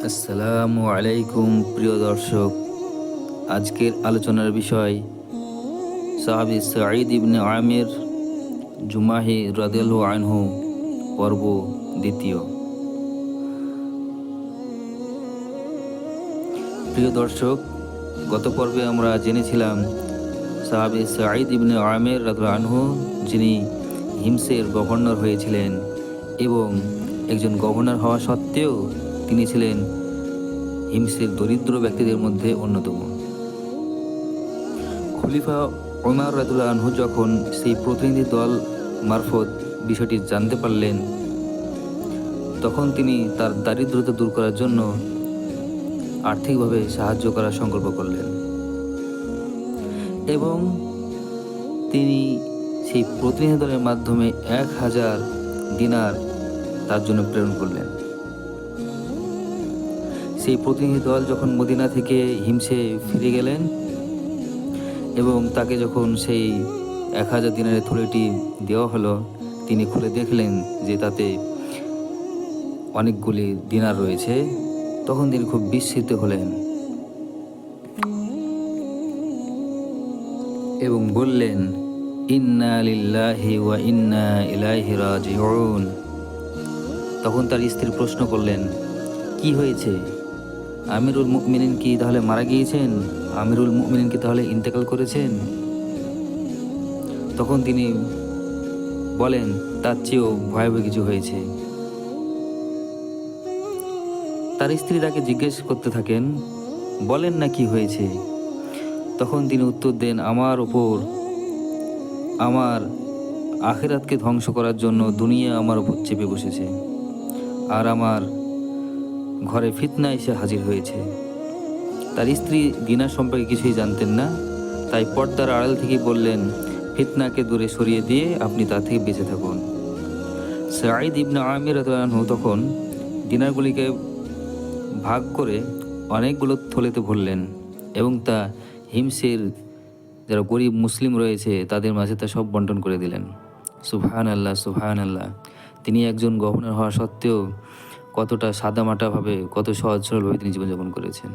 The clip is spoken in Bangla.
আসসালামু আলাইকুম প্রিয় দর্শক। আজকের আলোচনার বিষয় সাহাবী সাঈদ ইবনে আমির জুমাহি রাদিয়াল্লাহু আনহু, পর্ব দ্বিতীয়। প্রিয় দর্শক, গত পর্বে আমরা জেনেছিলাম সাহাবী সাঈদ ইবনে আমির রাদিয়াল্লাহু আনহু, যিনি হিমসের গভর্নর হয়েছিলেন এবং একজন গভর্নর হওয়া সত্ত্বেও তিনি ছিলেন হিমসের দরিদ্র ব্যক্তিদের মধ্যে অন্যতম। খলিফা ওমর রাদিয়াল্লাহু আনহু যখন সেই প্রতিনিধি দল মারফত বিষয়টি জানতে পারলেন, তখন তিনি তার দারিদ্রতা দূর করার জন্য আর্থিকভাবে সাহায্য করার সংকল্প করলেন এবং তিনি সেই প্রতিনিধি দলের মাধ্যমে 1000 দিনার তার জন্য প্রেরণ করলেন। সেই প্রতিনিধি দল যখন মদিনা থেকে হিমসে ফিরে গেলেন এবং তাকে যখন সেই 1000 দিনারের থলেটি দেওয়া হলো, তিনি খুলে দেখলেন যে তাতে অনেকগুলি দিনার রয়েছে। তখন তিনি খুব বিস্মিত হলেন এবং বললেন, ইন্না লিল্লাহি ওয়া ইন্না ইলাইহি রাজিউন। তখন তার স্ত্রী প্রশ্ন করলেন, কি হয়েছে? আমিরুল মুমিনিন কি তাহলে মারা গিয়েছেন? আমিরুল মুমিনিন কি তাহলে ইন্তেকাল করেছেন? তখন তিনি বলেন, তার চেয়েও ভয়াবহ কিছু হয়েছে। তার স্ত্রী তাকে জিজ্ঞেস করতে থাকেন, বলেন না কি হয়েছে? তখন তিনি উত্তর দেন, আমার ওপর আমার আখিরাতকে ধ্বংস করার জন্য দুনিয়া আমার ওপর চেপে বসেছে, আর আমার ঘরে ফিতনা এসে হাজির হয়েছে। তার স্ত্রী দিনার সম্পর্কে কিছুই জানতেন না, তাই পর্দার আড়াল থেকে বললেন, ফিতনাকে দূরে সরিয়ে দিয়ে আপনি তা থেকে বেঁচে থাকুন। সাঈদ ইবনে আমির রাদিয়াল্লাহু আনহু তখন দিনারগুলিকে ভাগ করে অনেকগুলো থলেতে ভরলেন এবং তা হিমসের যারা গরিব মুসলিম রয়েছে তাদের মাঝে তা সব বন্টন করে দিলেন। সুবহানাল্লাহ, সুবহানাল্লাহ। তিনি একজন গভর্নর হওয়া সত্ত্বেও কতটা সাদামাটাভাবে, কত সহজ সরলভাবে তিনি জীবনযাপন করেছেন।